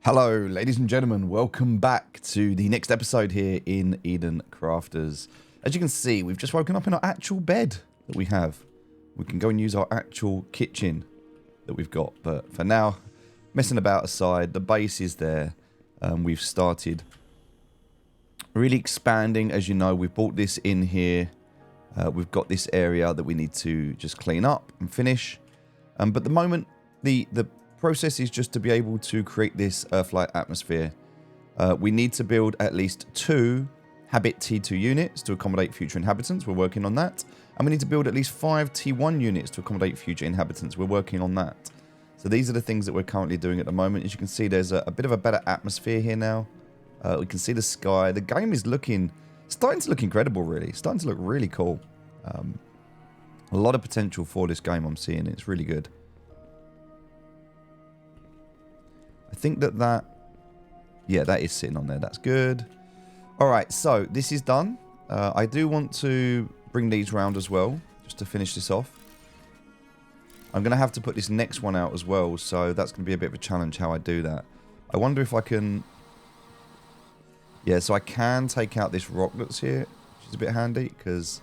Hello, ladies and gentlemen. Welcome back to the next episode here in Eden Crafters. As you can see, we've just woken up in our actual bed that we have. We can go and use our actual kitchen that we've got. But for now, messing about aside, the base is there. We've started really expanding. As you know, we've brought this in here. We've got this area that we need to just clean up and finish. But at the moment, the process is just to be able to create this Earth-like atmosphere. We need to build at least 2 Habit T2 units to accommodate future inhabitants. We're working on that. And we need to build at least 5 T1 units to accommodate future inhabitants. We're working on that. So these are the things that we're currently doing at the moment. As you can see, there's a bit of a better atmosphere here now. We can see the sky. The game is starting to look incredible, really. Starting to look really cool. A lot of potential for this game I'm seeing. It's really good. I think yeah, that is sitting on there. That's good. All right, so this is done. I do want to bring these round as well, just to finish this off. I'm going to have to put this next one out as well, so that's going to be a bit of a challenge how I do that. I wonder if I can... Yeah, so I can take out this rock that's here, which is a bit handy, because...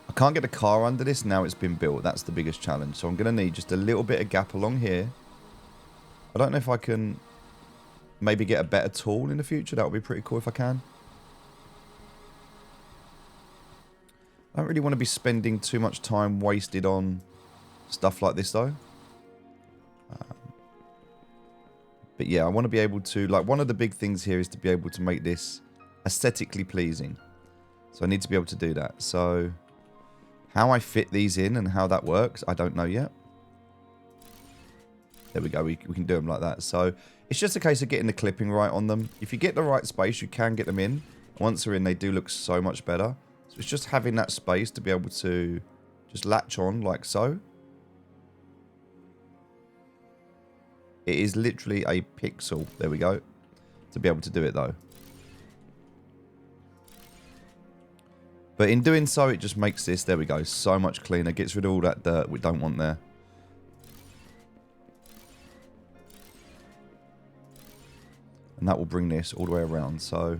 I can't get the car under this now it's been built. That's the biggest challenge. So I'm going to need just a little bit of gap along here. I don't know if I can maybe get a better tool in the future. That would be pretty cool if I can. I don't really want to be spending too much time wasted on stuff like this though. But yeah, I want to be able to... Like, one of the big things here is to be able to make this aesthetically pleasing. So I need to be able to do that. So... How I fit these in and how that works, I don't know yet. There we go, we can do them like that. So it's just a case of getting the clipping right on them. If you get the right space, you can get them in. Once they're in, they do look so much better. So it's just having that space to be able to just latch on like so. It is literally a pixel, there we go, to be able to do it though. But in doing so, it just makes this, there we go, so much cleaner. Gets rid of all that dirt we don't want there. And that will bring this all the way around. So,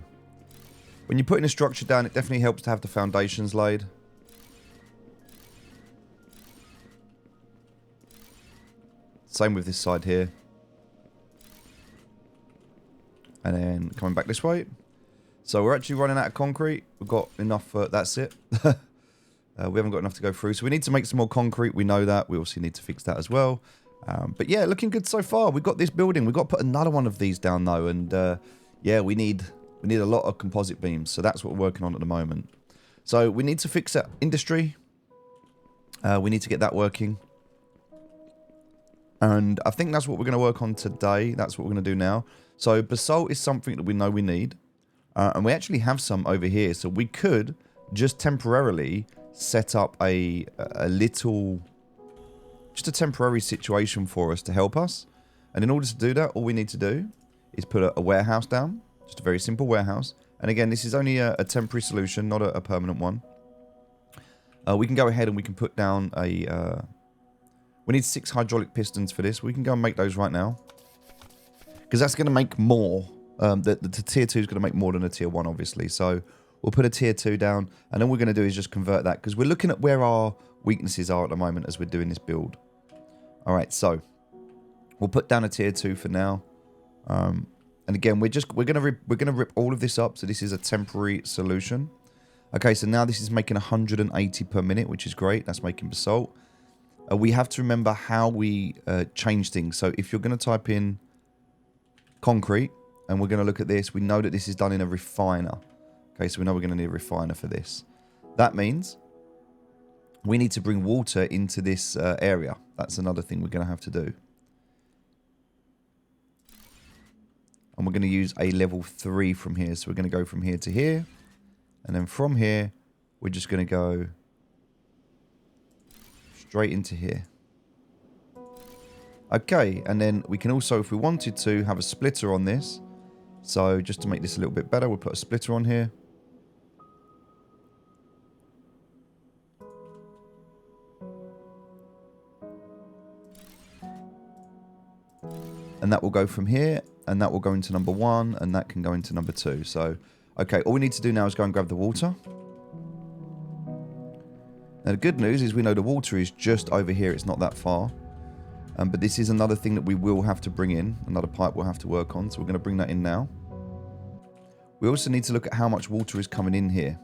when you're putting a structure down, it definitely helps to have the foundations laid. Same with this side here. And then coming back this way. So we're actually running out of concrete. We've got enough, that's it. We haven't got enough to go through. So we need to make some more concrete. We know that. We also need to fix that as well. But yeah, looking good so far. We've got this building. We've got to put another one of these down though. And yeah, we need a lot of composite beams. So that's what we're working on at the moment. So we need to fix that industry. We need to get that working. And I think that's what we're going to work on today. That's what we're going to do now. So basalt is something that we know we need. And we actually have some over here. So we could just temporarily set up a little... Just a temporary situation for us to help us. And in order to do that, all we need to do is put a warehouse down. Just a very simple warehouse. And again, this is only a temporary solution, not a permanent one. We can go ahead and we can put down a... we need 6 hydraulic pistons for this. We can go and make those right now. Because that's going to make more... the tier 2 is going to make more than a tier 1, obviously. So we'll put a tier 2 down. And then what we're going to do is just convert that. Because we're looking at where our weaknesses are at the moment as we're doing this build. Alright, so we'll put down a tier 2 for now. And again, we're gonna rip all of this up. So this is a temporary solution. Okay, so now this is making 180 per minute, which is great. That's making basalt. We have to remember how we change things. So if you're going to type in concrete, and we're going to look at this, we know that this is done in a refiner. Okay, so we know we're going to need a refiner for this. That means we need to bring water into this area. That's another thing we're going to have to do. And we're going to use a level 3 from here. So we're going to go from here to here. And then from here, we're just going to go straight into here. Okay, and then we can also, if we wanted to, have a splitter on this. So just to make this a little bit better, we'll put a splitter on here. And that will go from here, and that will go into number 1, and that can go into number 2. So, okay, all we need to do now is go and grab the water. Now, the good news is we know the water is just over here. It's not that far. But this is another thing that we will have to bring in. Another pipe we'll have to work on. So we're going to bring that in now. We also need to look at how much water is coming in here.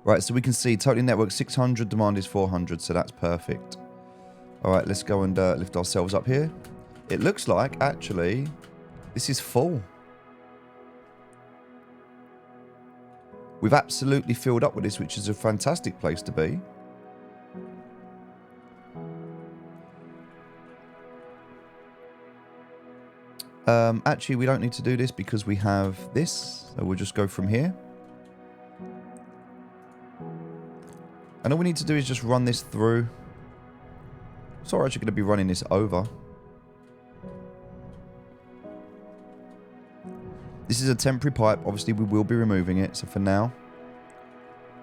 Right, so we can see total network 600, demand is 400. So that's perfect. All right, let's go and lift ourselves up here. It looks like, actually, this is full. We've absolutely filled up with this, which is a fantastic place to be. Actually, we don't need to do this because we have this. So we'll just go from here. And all we need to do is just run this through. So we're actually going to be running this over. This is a temporary pipe. Obviously, we will be removing it. So for now,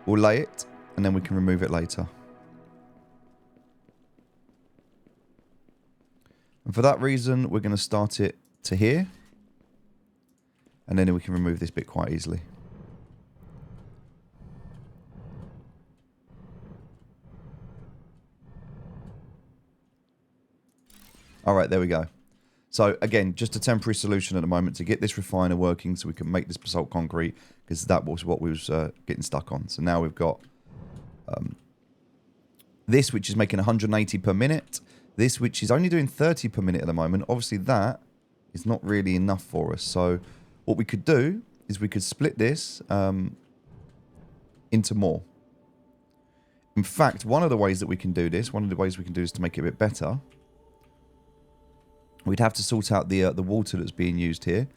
we'll lay it and then we can remove it later. And for that reason, we're going to start it to here. And then we can remove this bit quite easily. All right, there we go. So again, just a temporary solution at the moment to get this refiner working so we can make this basalt concrete, because that was what we was getting stuck on. So now we've got this, which is making 180 per minute. This, which is only doing 30 per minute at the moment. Obviously, that is not really enough for us. So what we could do is we could split this into more. In fact, one of the ways that we can do this, is to make it a bit better. We'd have to sort out the water that's being used here.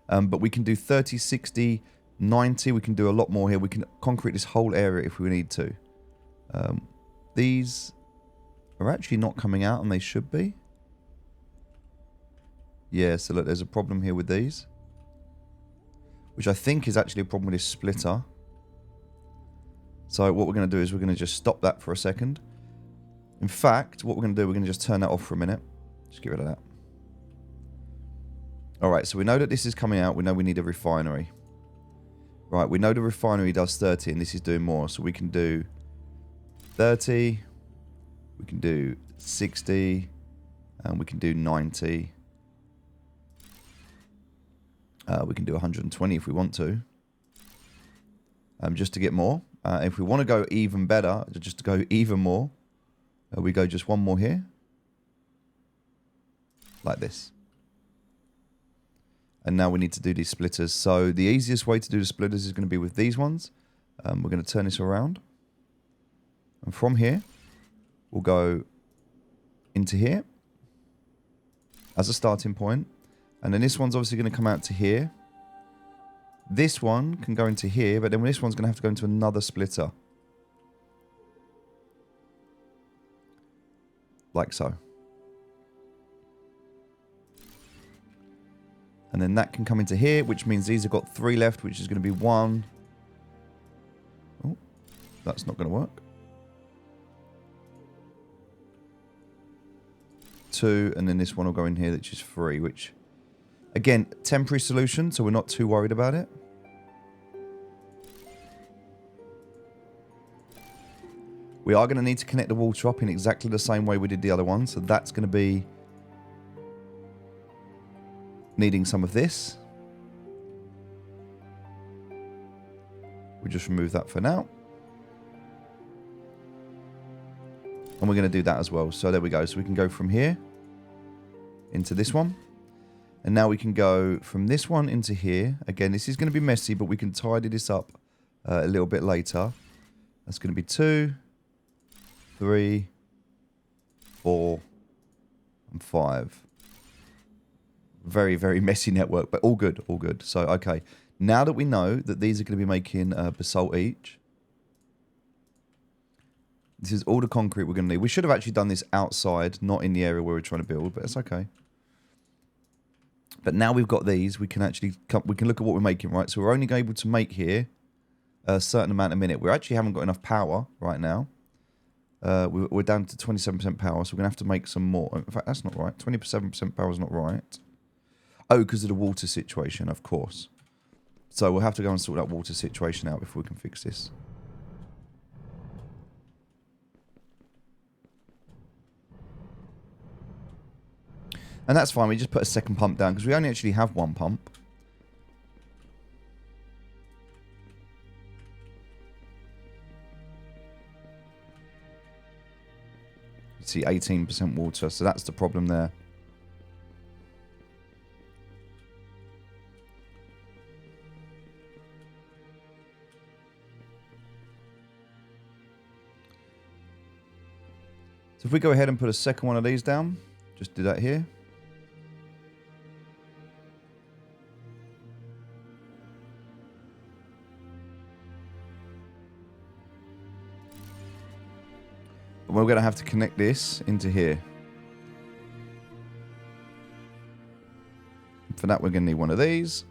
But we can do 30, 60, 90. We can do a lot more here. We can concrete this whole area if we need to. These are actually not coming out, and they should be. Yeah, so look, there's a problem here with these. Which I think is actually a problem with this splitter. So what we're going to do is we're going to just stop that for a second. In fact, what we're going to do, we're going to just turn that off for a minute. Just get rid of that. Alright, so we know that this is coming out. We know we need a refinery. Right, we know the refinery does 30 and this is doing more. So we can do 30. We can do 60. And we can do 90. We can do 120 if we want to. Just to get more. If we want to go even better, just to go even more, we go just one more here. Like this. And now we need to do these splitters. So the easiest way to do the splitters is going to be with these ones. We're going to turn this around. And from here, we'll go into here as a starting point. And then this one's obviously going to come out to here. This one can go into here, but then this one's going to have to go into another splitter. Like so. And then that can come into here, which means these have got 3 left, which is going to be 1. Oh, that's not going to work. 2, and then this one will go in here, which is 3, which, again, temporary solution, so we're not too worried about it. We are going to need to connect the water up in exactly the same way we did the other one, so that's going to be needing some of this. We'll just remove that for now. And we're going to do that as well. So there we go. So we can go from here into this one. And now we can go from this one into here. Again, this is going to be messy, but we can tidy this up a little bit later. That's going to be 2, 3, 4, and 5. Very, very messy network, but all good, all good. So, okay. Now that we know that these are going to be making basalt each, this is all the concrete we're going to need. We should have actually done this outside, not in the area where we're trying to build, but it's okay. But now we've got these, we can actually we can look at what we're making, right? So we're only able to make here a certain amount a minute. We actually haven't got enough power right now. We're down to 27% power, so we're going to have to make some more. In fact, that's not right. 27% power is not right. Oh, because of the water situation, of course. So we'll have to go and sort that water situation out before we can fix this. And that's fine. We just put a second pump down because we only actually have one pump. You see 18% water, so that's the problem there. So if we go ahead and put a second one of these down, just do that here. And we're going to have to connect this into here. For that, we're going to need one of these,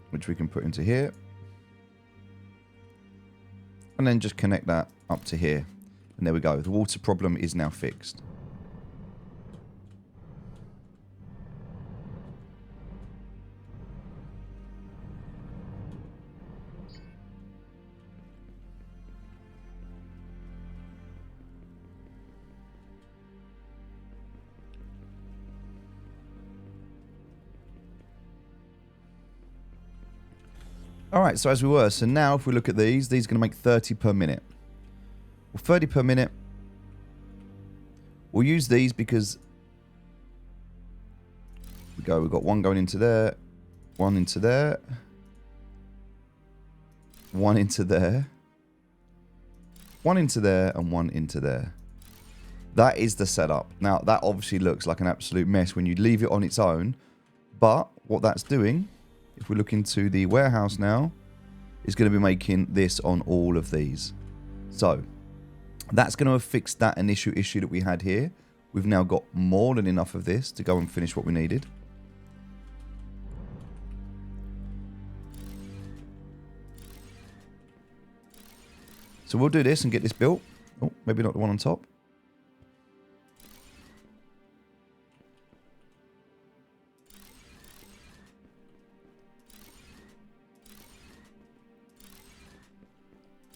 which we can put into here. And then just connect that up to here. And there we go. The water problem is now fixed. Alright, so as we were, so now if we look at these are going to make 30 per minute. Well, 30 per minute. We'll use these because we've got one going into there, one into there, one into there, one into there, and one into there. That is the setup. Now, that obviously looks like an absolute mess when you leave it on its own, but what that's doing, if we look into the warehouse now, is going to be making this on all of these. So that's going to have fixed that initial issue that we had here. We've now got more than enough of this to go and finish what we needed. So we'll do this and get this built. Oh, maybe not the one on top.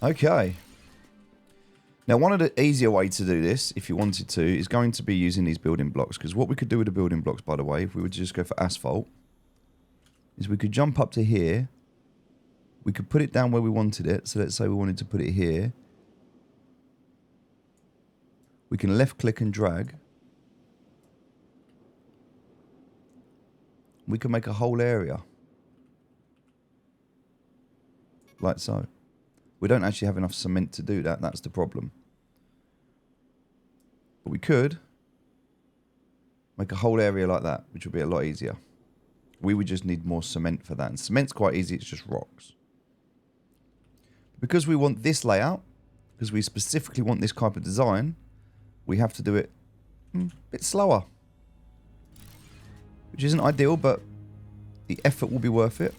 Okay. Now, one of the easier ways to do this, if you wanted to, is going to be using these building blocks. Because what we could do with the building blocks, by the way, if we were to just go for asphalt, is we could jump up to here. We could put it down where we wanted it. So let's say we wanted to put it here. We can left click and drag. We can make a whole area. Like so. We don't actually have enough cement to do that. That's the problem. But we could make a whole area like that, which would be a lot easier. We would just need more cement for that. And cement's quite easy. It's just rocks. Because we want this layout, because we specifically want this type of design, we have to do it a bit slower. Which isn't ideal, but the effort will be worth it.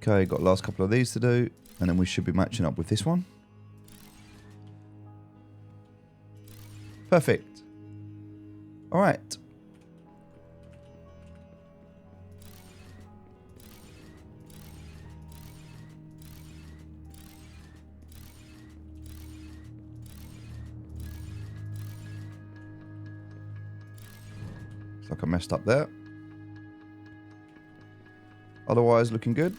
Okay, got the last couple of these to do, and then we should be matching up with this one. Perfect. All right. Looks like I messed up there. Otherwise, looking good.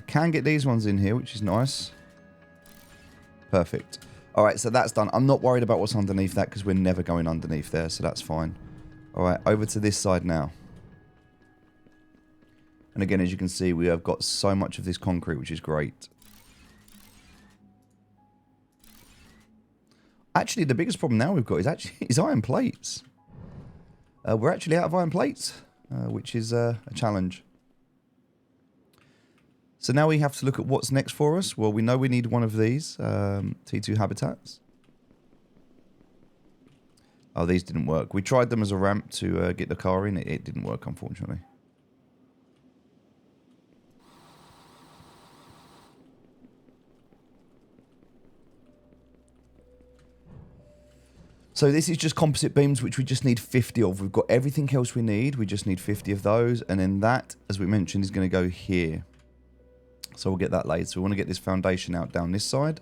Can get these ones in here, which is nice. Perfect. All right, so that's done. I'm not worried about what's underneath that because we're never going underneath there, so that's fine. All right, over to this side now. And again, as you can see, we have got so much of this concrete, which is great. Actually, the biggest problem now we've got is iron plates. We're actually out of iron plates, which is a challenge. So now we have to look at what's next for us. Well, we know we need one of these T2 habitats. Oh, these didn't work. We tried them as a ramp to get the car in. It didn't work, unfortunately. So this is just composite beams, which we just need 50 of. We've got everything else we need. We just need 50 of those. And then that, as we mentioned, is going to go here. So we'll get that laid. So we want to get this foundation out down this side.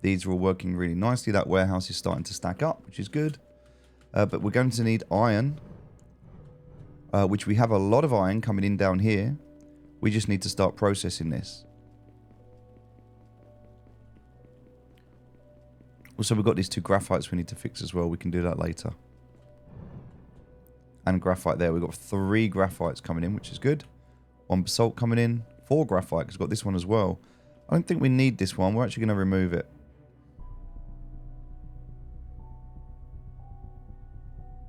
These are all working really nicely. That warehouse is starting to stack up, which is good. But we're going to need iron, which we have a lot of iron coming in down here. We just need to start processing this. Also, we've got these 2 graphites we need to fix as well. We can do that later. And graphite there. We've got 3 graphites coming in, which is good. 1 basalt coming in. 4 graphite, because we've got this one as well. I don't think we need this one. We're actually going to remove it.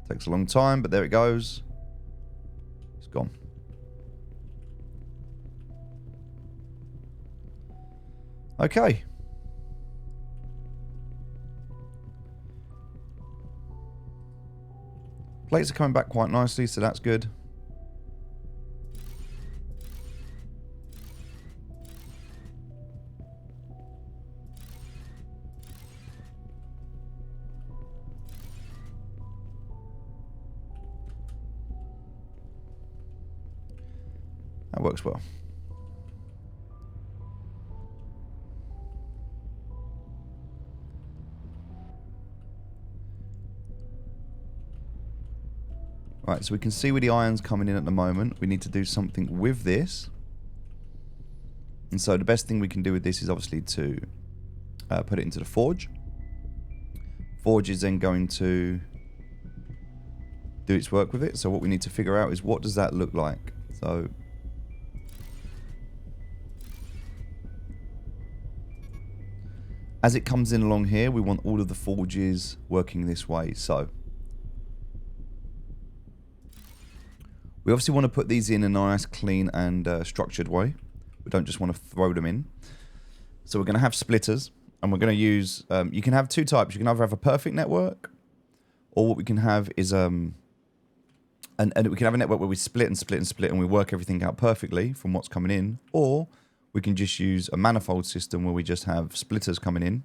Takes a long time, but there it goes. It's gone. Okay. Plates are coming back quite nicely, so that's good. That works well. Right, so we can see where the iron's coming in at the moment. We need to do something with this. And so the best thing we can do with this is obviously to put it into the forge. Forge is then going to do its work with it. So what we need to figure out is what does that look like? So as it comes in along here, we want all of the forges working this way. So we obviously want to put these in a nice, clean, and structured way. We don't just want to throw them in. So we're going to have splitters, and we're going to use... you can have 2 types. You can either have a perfect network, or what we can have is... and we can have a network where we split and split and split, and we work everything out perfectly from what's coming in. Or we can just use a manifold system where we just have splitters coming in,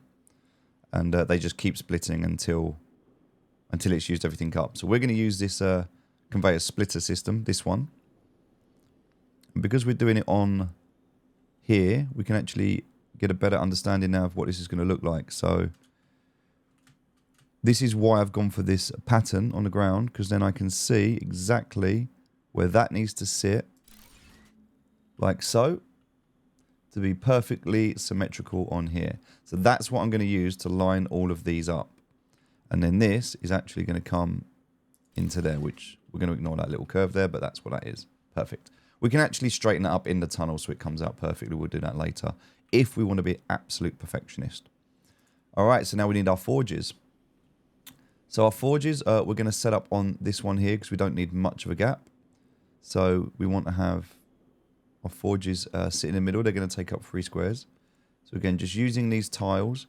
and they just keep splitting until it's used everything up. So we're going to use this... conveyor splitter system, this one. And because we're doing it on here, we can actually get a better understanding now of what this is going to look like. So this is why I've gone for this pattern on the ground, because then I can see exactly where that needs to sit, like so, to be perfectly symmetrical on here. So that's what I'm going to use to line all of these up. And then this is actually going to come into there, which we're going to ignore that little curve there, but that's what that is. Perfect. We can actually straighten it up in the tunnel so it comes out perfectly. We'll do that later if we want to be absolute perfectionist. All right, so now we need our forges. So our forges, we're going to set up on this one here because we don't need much of a gap. So we want to have our forges sit in the middle. They're going to take up 3 squares. So again, just using these tiles.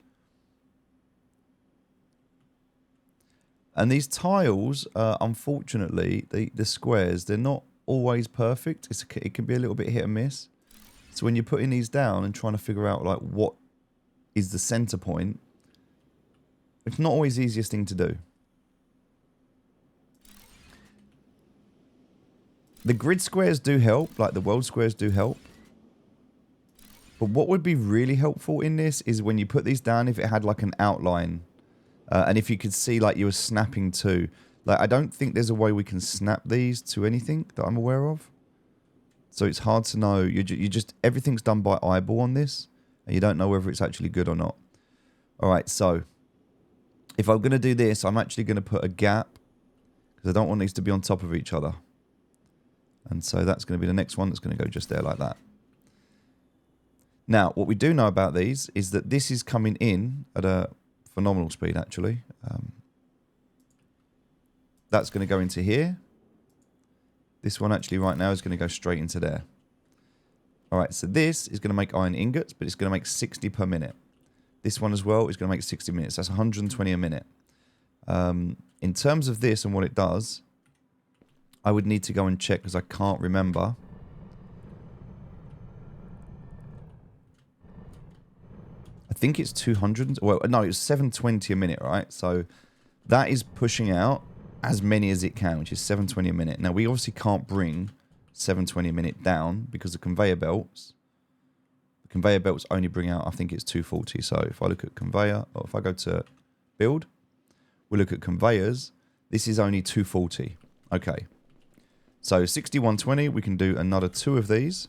And these tiles, unfortunately, the squares, they're not always perfect. It can be a little bit hit and miss. So when you're putting these down and trying to figure out like what is the center point, it's not always the easiest thing to do. The grid squares do help, like the world squares do help. But what would be really helpful in this is when you put these down, if it had like an outline. And if you could see like you were snapping to, like I don't think there's a way we can snap these to anything that I'm aware of. So it's hard to know. You just everything's done by eyeball on this, and you don't know whether it's actually good or not. All right, so if I'm going to do this, I'm actually going to put a gap because I don't want these to be on top of each other. And so that's going to be the next one that's going to go just there like that. Now, what we do know about these is that this is coming in at a phenomenal speed, actually. That's going to go into here. This one actually right now is going to go straight into there. All right, so this is going to make iron ingots, but it's going to make 60 per minute. This one as well is going to make 60 minutes. That's 120 a minute. In terms of this and what it does, I would need to go and check because I can't remember. I think it's 200. Well, no, it's 720 a minute, right? So that is pushing out as many as it can, which is 720 a minute. Now, we obviously can't bring 720 a minute down because the conveyor belts only bring out, I think it's 240. So if I look at conveyor, or if I go to build, we look at conveyors, this is only 240. Okay. So 6120, we can do another 2 of these.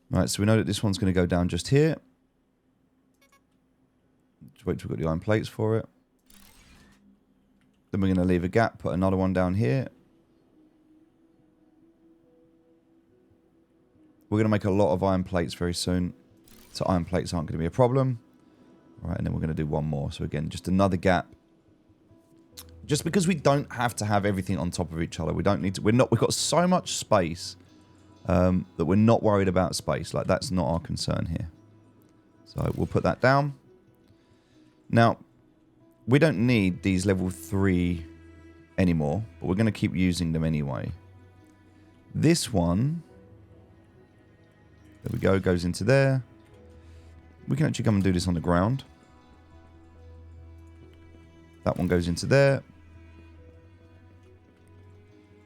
Right, so we know that this one's going to go down just here. Just wait till we've got the iron plates for it. Then we're going to leave a gap, put another one down here. We're going to make a lot of iron plates very soon. So iron plates aren't going to be a problem. All right, and then we're going to do one more. So again, just another gap. Just because we don't have to have everything on top of each other. We don't need to. We've got so much space that we're not worried about space. Like, that's not our concern here. So we'll put that down. Now, we don't need these level 3 anymore, but we're going to keep using them anyway. This one, there we go, goes into there. We can actually come and do this on the ground. That one goes into there.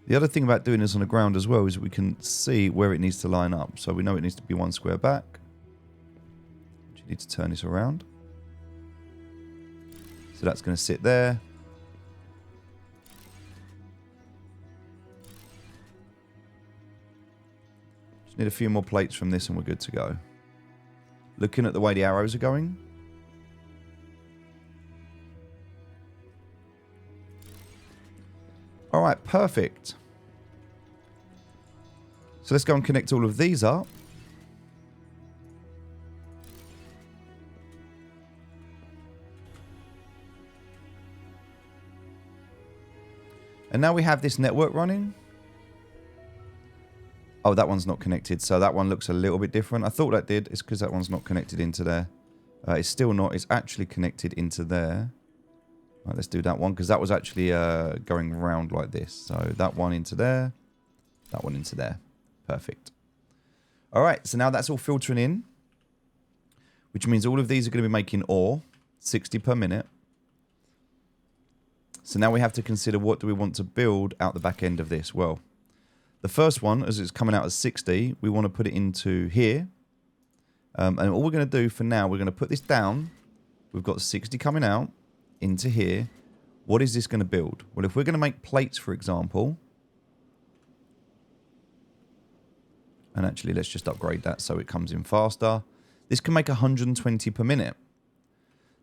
The other thing about doing this on the ground as well is we can see where it needs to line up. So we know it needs to be 1 square back. You need to turn this around. So that's going to sit there. Just need a few more plates from this and we're good to go. Looking at the way the arrows are going. All right, perfect. So let's go and connect all of these up. And now we have this network running. Oh, that one's not connected. So that one looks a little bit different. I thought that did. It's because that one's not connected into there. It's still not. It's actually connected into there. Right, let's do that one because that was actually going around like this. So that one into there. That one into there. Perfect. All right. So now that's all filtering in. Which means all of these are going to be making ore. 60 per minute. So now we have to consider what do we want to build out the back end of this. Well, the first one, as it's coming out as 60, we want to put it into here. And all we're going to do for now, we're going to put this down. We've got 60 coming out into here. What is this going to build? Well, if we're going to make plates, for example, and actually let's just upgrade that so it comes in faster. This can make 120 per minute.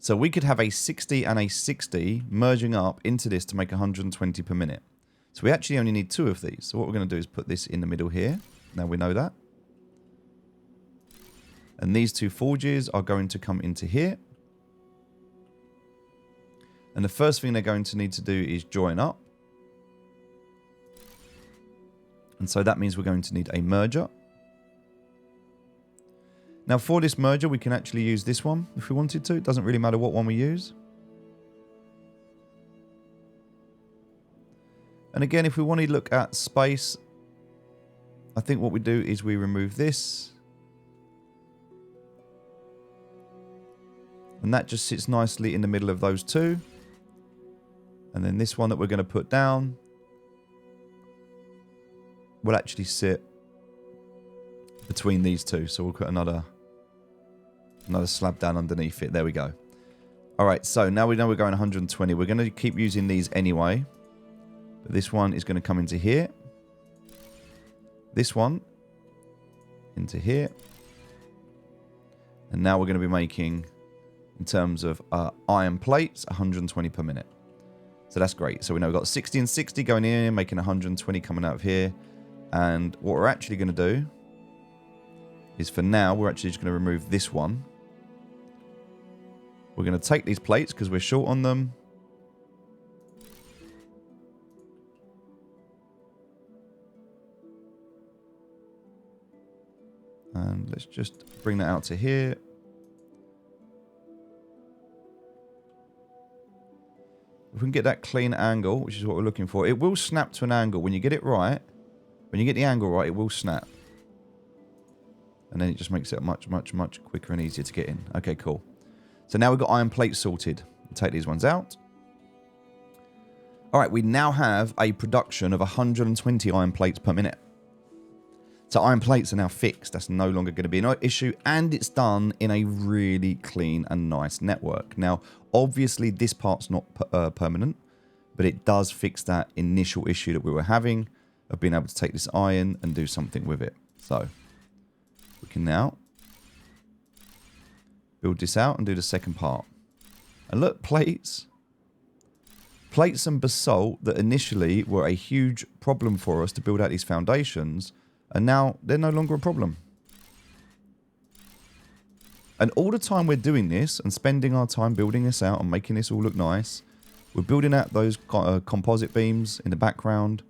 So we could have a 60 and a 60 merging up into this to make 120 per minute. So we actually only need 2 of these. So what we're going to do is put this in the middle here. Now we know that. And these 2 forges are going to come into here. And the first thing they're going to need to do is join up. And so that means we're going to need a merger. Now for this merger, we can actually use this one if we wanted to. It doesn't really matter what one we use. And again, if we want to look at space, I think what we do is we remove this. And that just sits nicely in the middle of those 2. And then this one that we're going to put down will actually sit between these 2. So we'll put another slab down underneath it. There we go. All right, so now we know we're going 120. We're going to keep using these anyway. But this one is going to come into here. This one into here. And now we're going to be making, in terms of iron plates, 120 per minute. So that's great. So we know we've got 60 and 60 going in, making 120 coming out of here. And what we're actually going to do is for now, we're actually just going to remove this one. We're going to take these plates because we're short on them. Let's just bring that out to here. If we can get that clean angle, which is what we're looking for, it will snap to an angle. When you get it right, when you get the angle right, it will snap. And then it just makes it much, much, much quicker and easier to get in. Okay, cool. So now we've got iron plates sorted. We'll take these ones out. All right, we now have a production of 120 iron plates per minute. So iron plates are now fixed. That's no longer going to be an issue. And it's done in a really clean and nice network. Now, obviously, this part's not permanent, but it does fix that initial issue that we were having of being able to take this iron and do something with it. So we can now build this out and do the second part. And look, plates. Plates and basalt that initially were a huge problem for us to build out these foundations, and now they're no longer a problem. And all the time we're doing this and spending our time building this out and making this all look nice, we're building out those composite beams in the background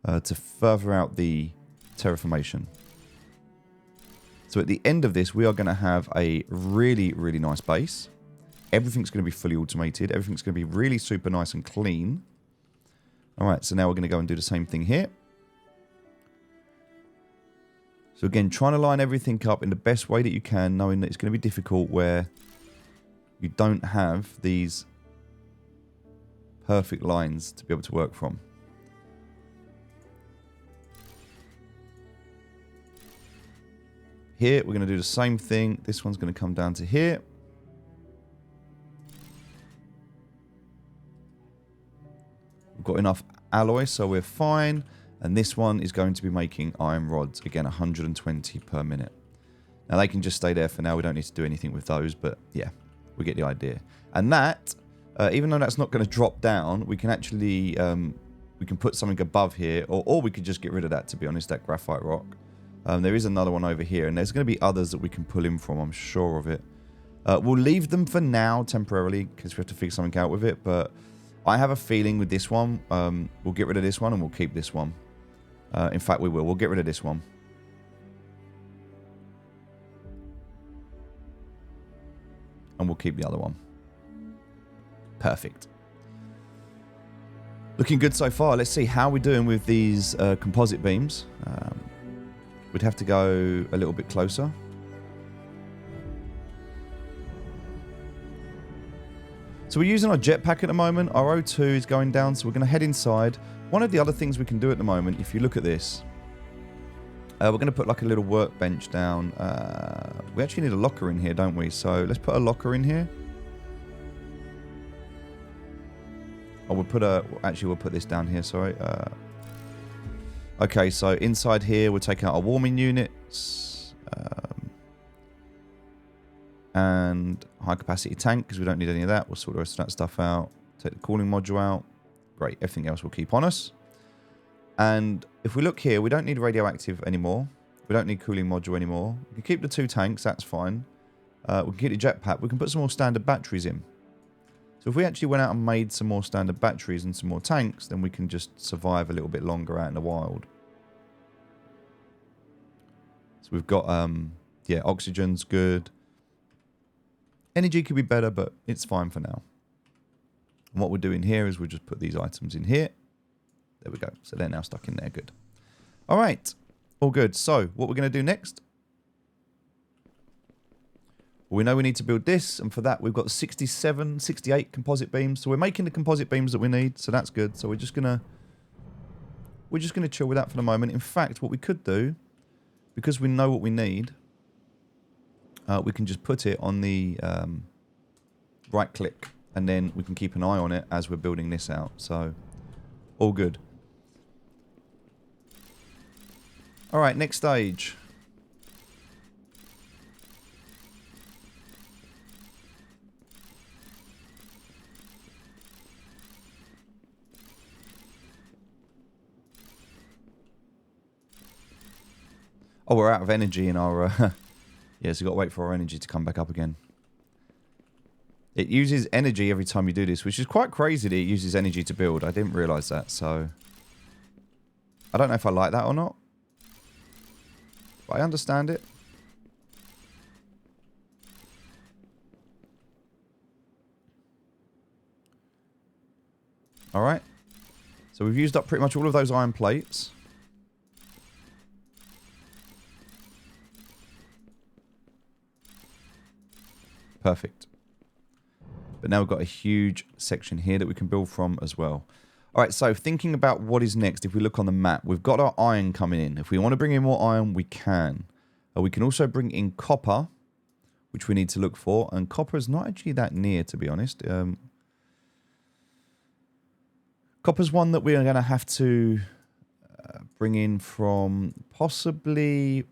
to further out the terraformation. So at the end of this, we are going to have a really, really nice base. Everything's going to be fully automated. Everything's going to be really super nice and clean. All right, so now we're going to go and do the same thing here. So again, trying to line everything up in the best way that you can, knowing that it's going to be difficult where you don't have these perfect lines to be able to work from. Here, we're going to do the same thing. This one's going to come down to here. We've got enough alloy, so we're fine. And this one is going to be making iron rods. Again, 120 per minute. Now, they can just stay there for now. We don't need to do anything with those. But, yeah, we get the idea. And that, even though that's not going to drop down, we can actually we can put something above here. Or we could just get rid of that, to be honest, that graphite rock. There is another one over here. And there's going to be others that we can pull in from. I'm sure of it. We'll leave them for now, temporarily, because we have to figure something out with it. But I have a feeling with this one, we'll get rid of this one and we'll keep this one. In fact, we will. We'll get rid of this one. And we'll keep the other one. Perfect. Looking good so far. Let's see how we're doing with these composite beams. We'd have to go a little bit closer. So we're using our jetpack at the moment. Our O2 is going down, so we're going to head inside. One of the other things we can do at the moment, if you look at this, we're going to put like a little workbench down. We actually need a locker in here, don't we? So let's put a locker in here. Oh, we'll put a... Actually, we'll put this down here, sorry. Okay, so inside here, we're taking out our warming units. And high capacity tank, because we don't need any of that. We'll sort the rest of that stuff out. Take the cooling module out. Great. Everything else we'll keep on us. And if we look here, we don't need radioactive anymore. We don't need cooling module anymore. We can keep the 2 tanks. That's fine. We can keep the jetpack. We can put some more standard batteries in. So if we actually went out and made some more standard batteries and some more tanks, then we can just survive a little bit longer out in the wild. So we've got, yeah, oxygen's good. Energy could be better, but it's fine for now. And what we're doing here is we'll just put these items in here. There we go. So they're now stuck in there. Good. All right. All good. So what we're going to do next. Well, we know we need to build this. And for that, we've got 67, 68 composite beams. So we're making the composite beams that we need. So that's good. So we're just going to chill with that for the moment. In fact, what we could do, because we know what we need, we can just put it on the right click, and then we can keep an eye on it as we're building this out. So, all good. All right, next stage. Oh, we're out of energy in our... Yeah, so you've got to wait for our energy to come back up again. It uses energy every time you do this, which is quite crazy that it uses energy to build. I didn't realise that, so... I don't know if I like that or not. But I understand it. All right. So we've used up pretty much all of those iron plates. Perfect. But now we've got a huge section here that we can build from as well. All right, so thinking about what is next, if we look on the map, we've got our iron coming in. If we want to bring in more iron, we can. We can also bring in copper, which we need to look for. And copper is not actually that near, to be honest. Copper's one that we are going to have to bring in from possibly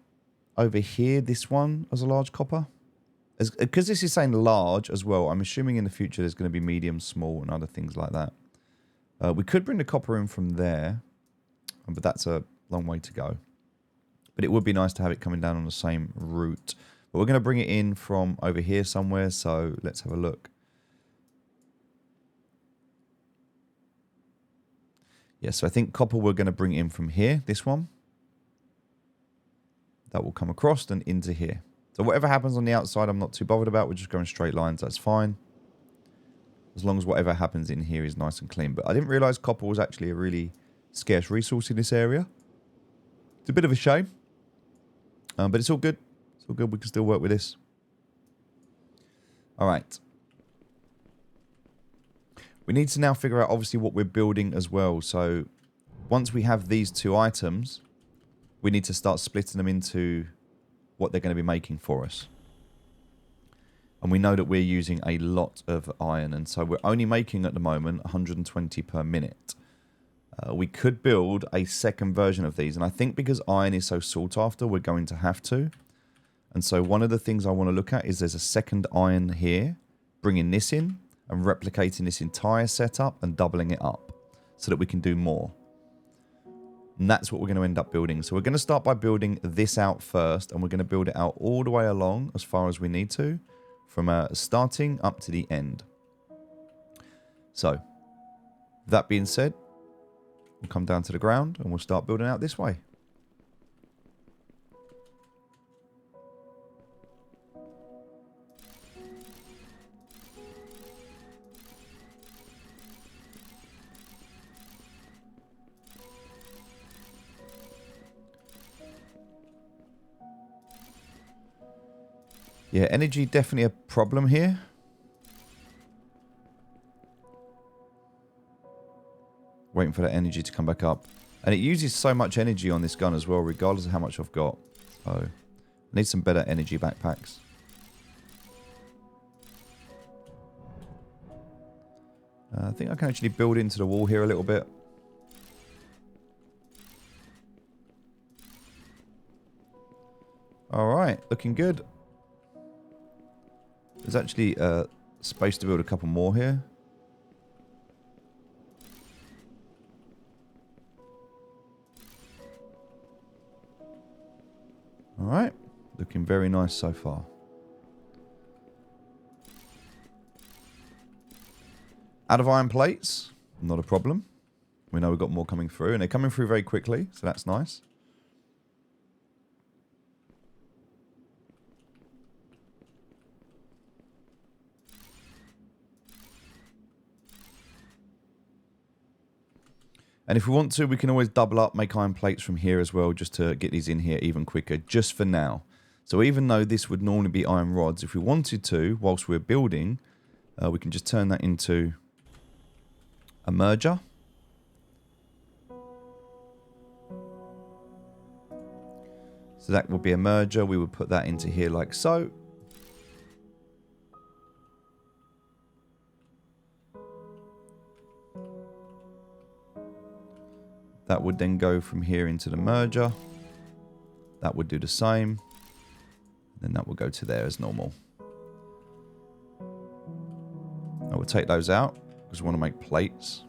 over here, this one as a large copper. Because this is saying large as well, I'm assuming in the future there's going to be medium, small, and other things like that. We could bring the copper in from there, but that's a long way to go. But it would be nice to have it coming down on the same route. But we're going to bring it in from over here somewhere, so let's have a look. Yeah, so I think copper we're going to bring in from here, this one. That will come across and into here. So whatever happens on the outside, I'm not too bothered about. We're just going straight lines, that's fine. As long as whatever happens in here is nice and clean. But I didn't realise copper was actually a really scarce resource in this area. It's a bit of a shame. But it's all good. It's all good. We can still work with this. All right. We need to now figure out, obviously, what we're building as well. So once we have these two items, we need to start splitting them into what they're going to be making for us. And we know that we're using a lot of iron. And so we're only making at the moment 120 per minute. We could build a second version of these. And I think because iron is so sought after, we're going to have to. And so one of the things I want to look at is there's a second iron here. Bringing this in and replicating this entire setup and doubling it up. So that we can do more. And that's what we're going to end up building. So we're going to start by building this out first. And we're going to build it out all the way along as far as we need to. From starting up to the end. So, that being said, we'll come down to the ground and we'll start building out this way. Yeah, energy definitely a problem here. Waiting for that energy to come back up. And it uses so much energy on this gun as well, regardless of how much I've got. So, I need some better energy backpacks. I think I can actually build into the wall here a little bit. Alright, looking good. There's actually space to build a couple more here. Alright, looking very nice so far. Out of iron plates, not a problem. We know we've got more coming through, and they're coming through very quickly, so that's nice. And if we want to, we can always double up, make iron plates from here as well, just to get these in here even quicker, just for now. So even though this would normally be iron rods, if we wanted to, whilst we're building, we can just turn that into a merger. So that would be a merger. We would put that into here like so. That would then go from here into the merger. That would do the same. Then that will go to there as normal. I will take those out because we want to make plates.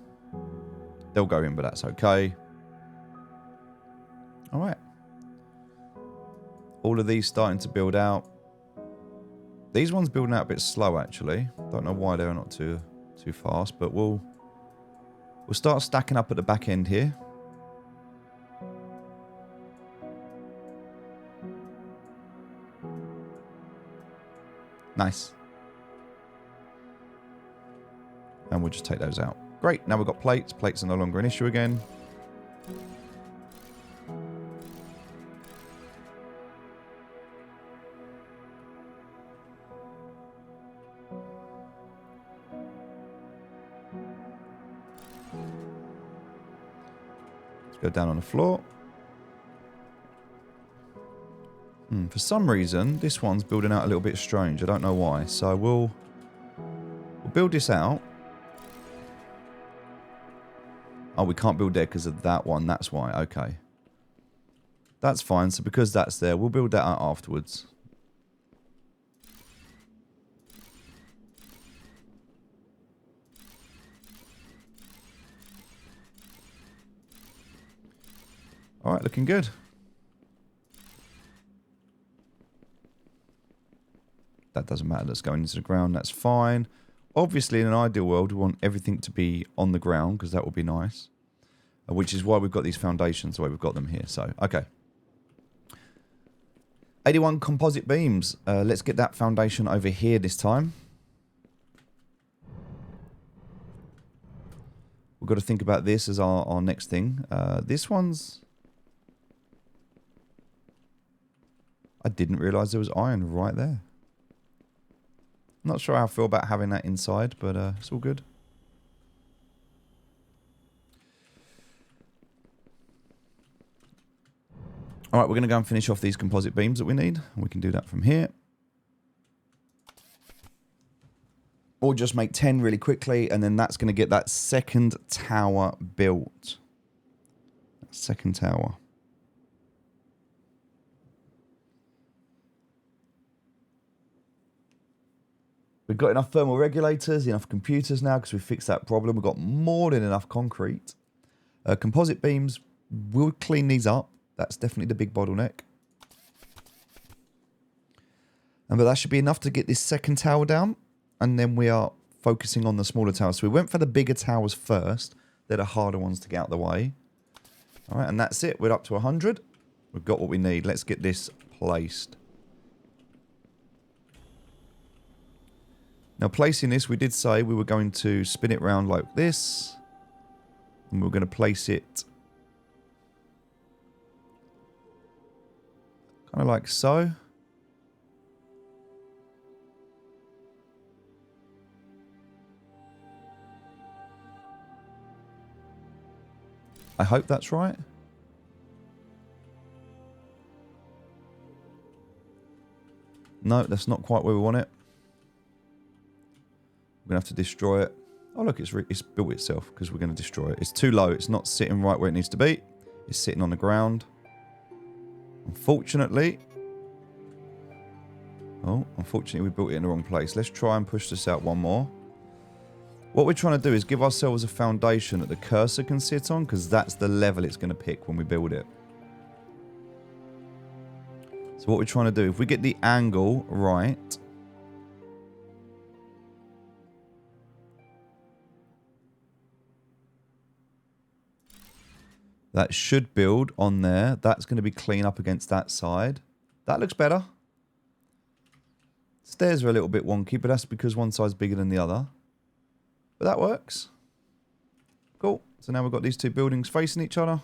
They'll go in, but that's okay. All right. All of these starting to build out. These ones building out a bit slow, actually. Don't know why they're not too fast, but we'll start stacking up at the back end here. Nice. And we'll just take those out. Great, now we've got plates. Plates are no longer an issue again. Let's go down on the floor. For some reason, this one's building out a little bit strange. I don't know why. So we'll build this out. Oh, we can't build there because of that one. That's why. Okay. That's fine. So because that's there, we'll build that out afterwards. All right, looking good. That doesn't matter. That's going into the ground. That's fine. Obviously, in an ideal world, we want everything to be on the ground because that would be nice. Which is why we've got these foundations the way we've got them here. So, okay. 81 composite beams. Let's get that foundation over here this time. We've got to think about this as our next thing. This one's... I didn't realise there was iron right there. Not sure how I feel about having that inside, but it's all good. Alright, we're going to go and finish off these composite beams that we need. We can do that from here. Or just make 10 really quickly, and then that's going to get that second tower built. Second tower. We've got enough thermal regulators, enough computers now because we fixed that problem. We've got more than enough concrete. Composite beams, we'll clean these up. That's definitely the big bottleneck. But that should be enough to get this second tower down. And then we are focusing on the smaller towers. So we went for the bigger towers first. They're the harder ones to get out of the way. All right, and that's it. We're up to 100. We've got what we need. Let's get this placed. Now, placing this, we did say we were going to spin it around like this. And we were going to place it kind of like so. I hope that's right. No, that's not quite where we want it. We're going to have to destroy it. Oh, look, it's built itself because we're going to destroy it. It's too low. It's not sitting right where it needs to be. It's sitting on the ground. Unfortunately. Oh, unfortunately, we built it in the wrong place. Let's try and push this out one more. What we're trying to do is give ourselves a foundation that the cursor can sit on because that's the level it's going to pick when we build it. So what we're trying to do, if we get the angle right... That should build on there. That's going to be clean up against that side. That looks better. Stairs are a little bit wonky, but that's because one side's bigger than the other. But that works. Cool. So now we've got these two buildings facing each other.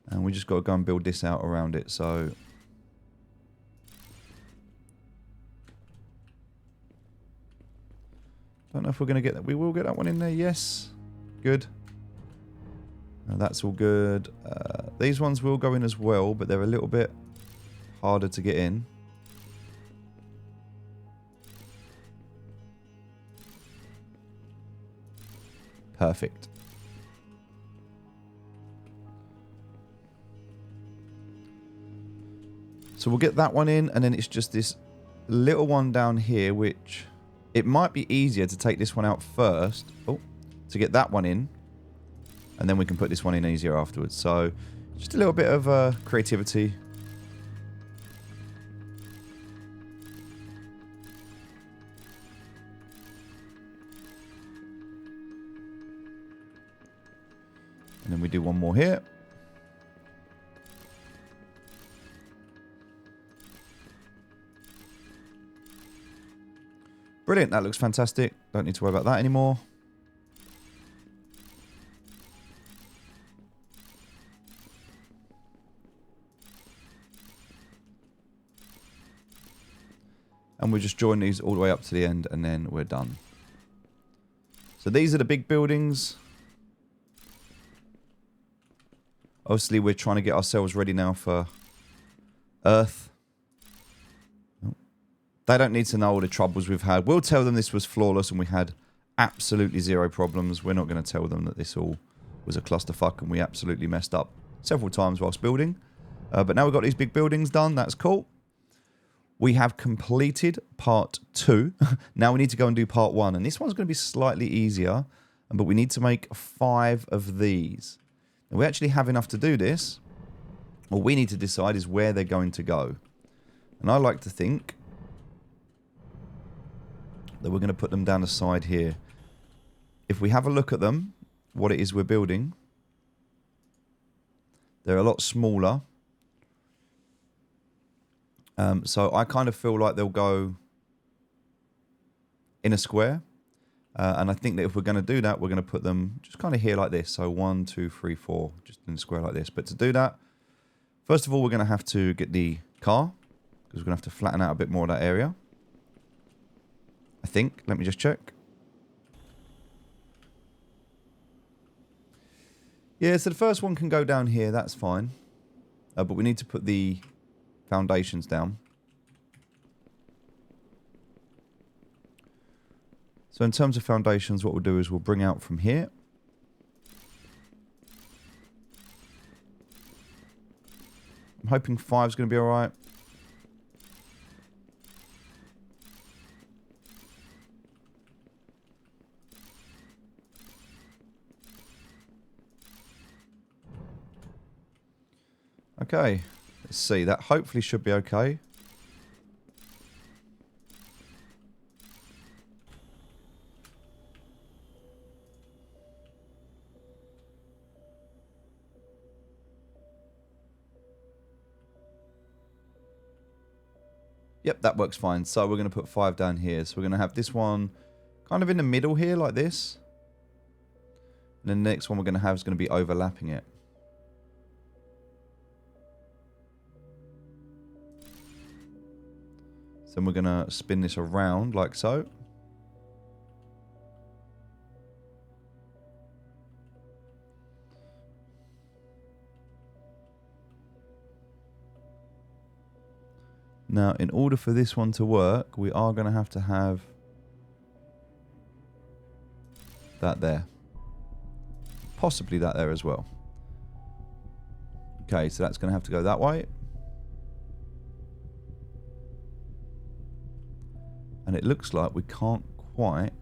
And we just got to go and build this out around it. So... Don't know if we're going to get that. We will get that one in there. Yes. Good. That's all good. These ones will go in as well, but they're a little bit harder to get in. Perfect. So we'll get that one in, and then it's just this little one down here, which it might be easier to take this one out first. Oh, to get that one in. And then we can put this one in easier afterwards. So, just a little bit of creativity. And then we do one more here. Brilliant. That looks fantastic. Don't need to worry about that anymore. And we'll just join these all the way up to the end and then we're done. So these are the big buildings. Obviously, we're trying to get ourselves ready now for Earth. They don't need to know all the troubles we've had. We'll tell them this was flawless and we had absolutely zero problems. We're not going to tell them that this all was a clusterfuck and we absolutely messed up several times whilst building. But now we've got these big buildings done. That's cool. We have completed part 2. Now we need to go and do part 1. And this one's going to be slightly easier. But we need to make 5 of these. Now we actually have enough to do this. What we need to decide is where they're going to go. And I like to think that we're going to put them down the side here. If we have a look at them, what it is we're building, they're a lot smaller. So I kind of feel like they'll go in a square. And I think that if we're going to do that, we're going to put them just kind of here like this. So 1, 2, 3, 4, just in a square like this. But to do that, first of all, we're going to have to get the car, because we're going to have to flatten out a bit more of that area. I think. Let me just check. Yeah, so the first one can go down here. That's fine. But we need to put the foundations down. So in terms of foundations, what we'll do is we'll bring out from here. I'm hoping 5 is going to be all right. Okay, let's see. That hopefully should be okay. Yep, that works fine. So we're going to put 5 down here. So we're going to have this one kind of in the middle here like this. And then the next one we're going to have is going to be overlapping it. So we're going to spin this around like so. Now, in order for this one to work, we are going to have that there. Possibly that there as well. Okay, so that's going to have to go that way. And it looks like we can't quite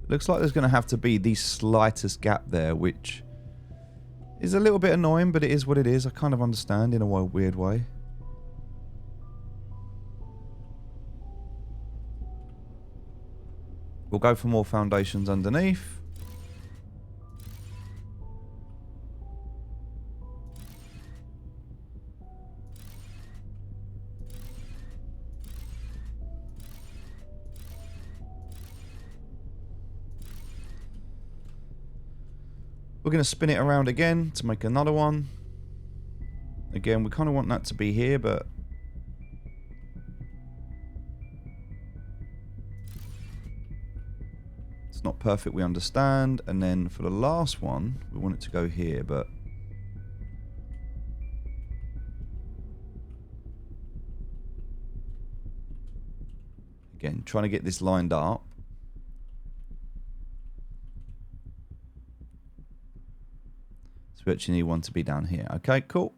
looks like there's going to have to be the slightest gap there, which is a little bit annoying, but it is what it is. I kind of understand in a weird way. We'll go for more foundations underneath. We're going to spin it around again to make another one. Again, we kind of want that to be here, but it's not perfect, we understand. And then for the last one, we want it to go here, but again, trying to get this lined up. So we actually need one to be down here. Okay, cool.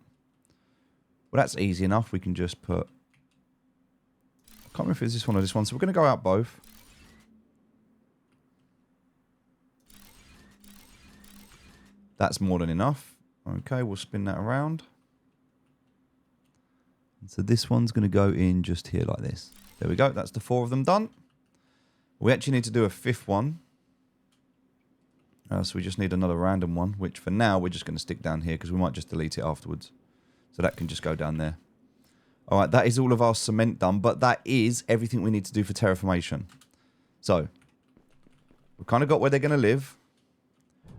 Well, that's easy enough. We can just put... I can't remember if it's this one or this one. So we're going to go out both. That's more than enough. Okay, we'll spin that around. And so this one's going to go in just here like this. There we go. That's the 4 of them done. We actually need to do a 5th one. So we just need another random one, which for now we're just going to stick down here because we might just delete it afterwards. So that can just go down there. All right, that is all of our cement done, but that is everything we need to do for terraformation. So we've kind of got where they're going to live.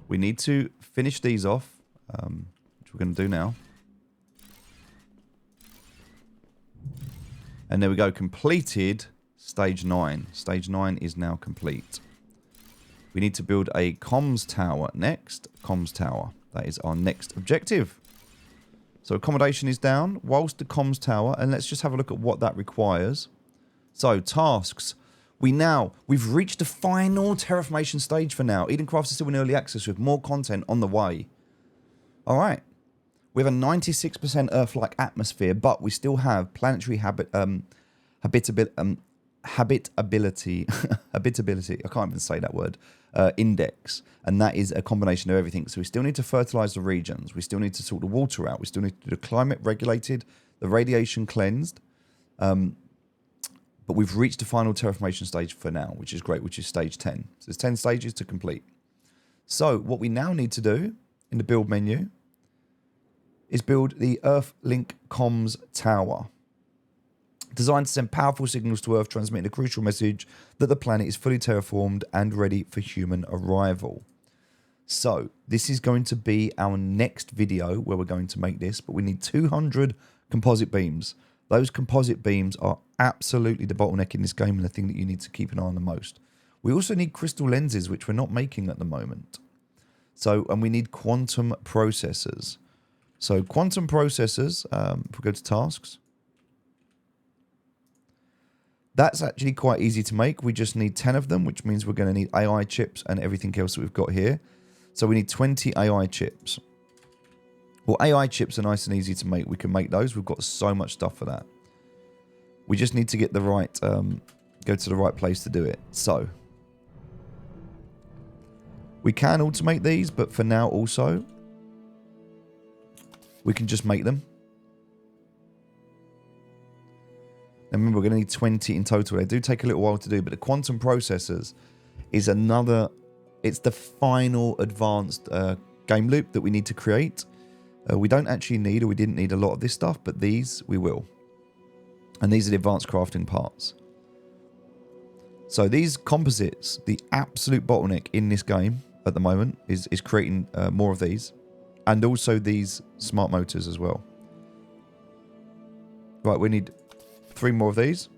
We need to finish these off, which we're going to do now. And there we go, completed stage 9. Stage 9 is now complete. We need to build a comms tower next. Comms tower. That is our next objective. So accommodation is down, whilst the comms tower, and let's just have a look at what that requires. So tasks. We've reached the final terraformation stage for now. Edencraft is still in early access with more content on the way. All right. We have a 96% Earth-like atmosphere, but we still have planetary habitability. I can't even say that word. Index, and that is a combination of everything. So we still need to fertilize the regions. We still need to sort the water out. We still need to do the climate regulated, the radiation cleansed. But we've reached the final terraformation stage for now, which is great, which is stage 10. So there's 10 stages to complete. So what we now need to do in the build menu is build the Earthlink Comms Tower. Designed to send powerful signals to Earth, transmitting a crucial message that the planet is fully terraformed and ready for human arrival. So this is going to be our next video where we're going to make this, but we need 200 composite beams. Those composite beams are absolutely the bottleneck in this game and the thing that you need to keep an eye on the most. We also need crystal lenses, which we're not making at the moment. So, and we need quantum processors. So quantum processors, if we go to tasks, that's actually quite easy to make. We just need 10 of them, which means we're going to need AI chips and everything else that we've got here. So we need 20 AI chips. Well, AI chips are nice and easy to make. We can make those. We've got so much stuff for that. We just need to get the right, go to the right place to do it. So we can automate these, but for now also, we can just make them. And remember, we're going to need 20 in total. They do take a little while to do, but the quantum processors is another, it's the final advanced game loop that we need to create. We don't actually need, or we didn't need a lot of this stuff, but these we will. And these are the advanced crafting parts. So these composites, the absolute bottleneck in this game at the moment is creating more of these. And also these smart motors as well. Right, we need 3 more of these.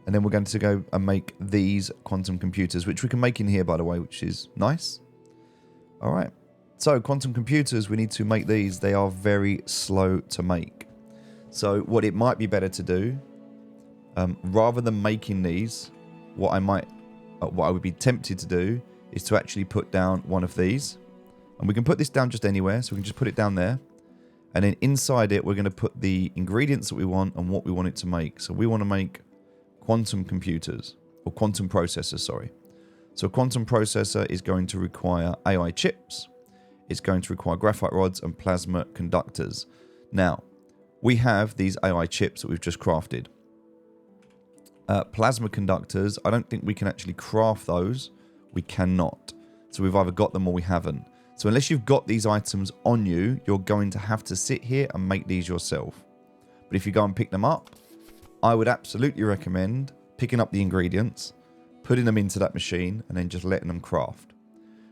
And then we're going to go and make these quantum computers, which we can make in here, by the way, which is nice. All right. So quantum computers, we need to make these. They are very slow to make. So what it might be better to do, rather than making these, what I would be tempted to do is to actually put down one of these. And we can put this down just anywhere. So we can just put it down there. And then inside it, we're going to put the ingredients that we want and what we want it to make. So we want to make quantum computers, or quantum processors, sorry. So a quantum processor is going to require AI chips. It's going to require graphite rods and plasma conductors. Now, we have these AI chips that we've just crafted. Plasma conductors, I don't think we can actually craft those. We cannot. So we've either got them or we haven't. So unless you've got these items on you, you're going to have to sit here and make these yourself. But if you go and pick them up, I would absolutely recommend picking up the ingredients, putting them into that machine, and then just letting them craft.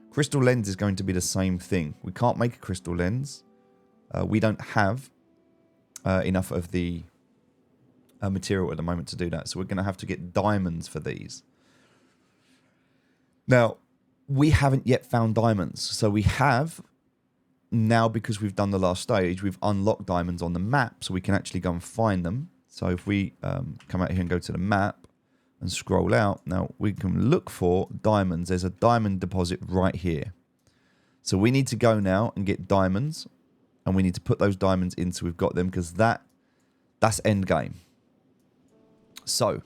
Crystal lens is going to be the same thing. We can't make a crystal lens. We don't have enough of the material at the moment to do that. So we're going to have to get diamonds for these. Now, we haven't yet found diamonds. So we have now, because we've done the last stage, we've unlocked diamonds on the map, so we can actually go and find them. So if we come out here and go to the map and scroll out, now we can look for diamonds. There's a diamond deposit right here. So we need to go now and get diamonds, and we need to put those diamonds in so we've got them, because that's end game. So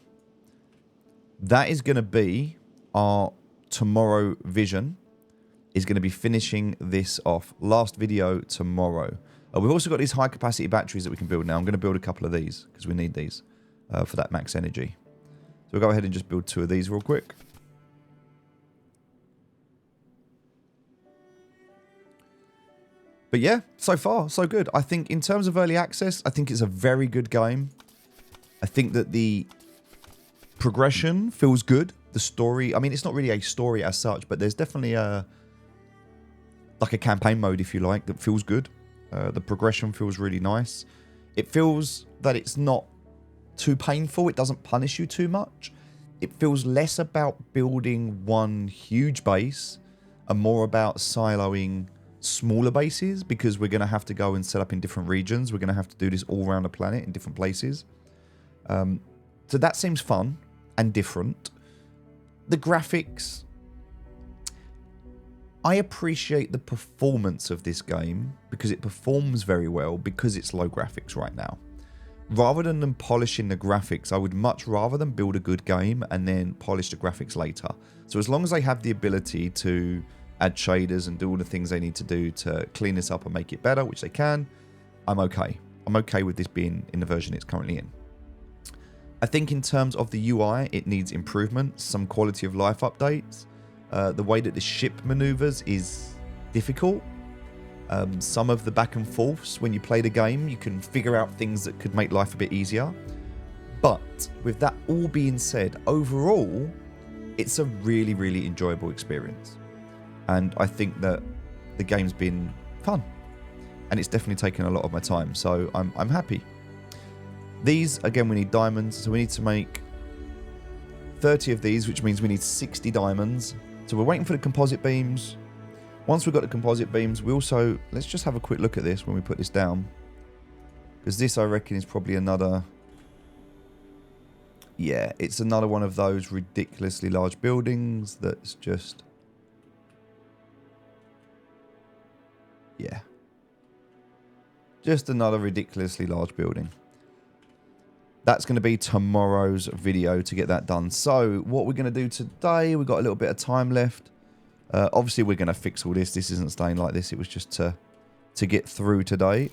that is going to be our tomorrow vision, is going to be finishing this off. Last video tomorrow. We've also got these high capacity batteries that we can build now. I'm going to build a couple of these because we need these for that max energy. So we'll go ahead and just build 2 of these real quick. But yeah, so far, so good. I think in terms of early access, I think it's a very good game. I think that the progression feels good. The story, I mean, it's not really a story as such, but there's definitely like a campaign mode, if you like, that feels good. The progression feels really nice. It feels that it's not too painful. It doesn't punish you too much. It feels less about building one huge base and more about siloing smaller bases, because we're going to have to go and set up in different regions. We're going to have to do this all around the planet in different places. So that seems fun and different. The graphics, I appreciate the performance of this game because it performs very well because it's low graphics right now. Rather than them polishing the graphics, I would much rather them build a good game and then polish the graphics later. So as long as they have the ability to add shaders and do all the things they need to do to clean this up and make it better, which they can, I'm okay. I'm okay with this being in the version it's currently in. I think in terms of the UI, it needs improvement, some quality of life updates. The way that the ship maneuvers is difficult. Some of the back and forths, when you play the game, you can figure out things that could make life a bit easier. But with that all being said, overall, it's a really, really enjoyable experience. And I think that the game's been fun. And it's definitely taken a lot of my time, so I'm happy. These, again, we need diamonds, so we need to make 30 of these, which means we need 60 diamonds. So we're waiting for the composite beams. Once we've got the composite beams, we also... Let's just have a quick look at this when we put this down. Because this, I reckon, is probably another... Yeah, it's another one of those ridiculously large buildings that's just... Yeah. Just another ridiculously large building. That's going to be tomorrow's video to get that done. So what we're going to do today, we've got a little bit of time left. Obviously, we're going to fix all this. This isn't staying like this. It was just to get through today.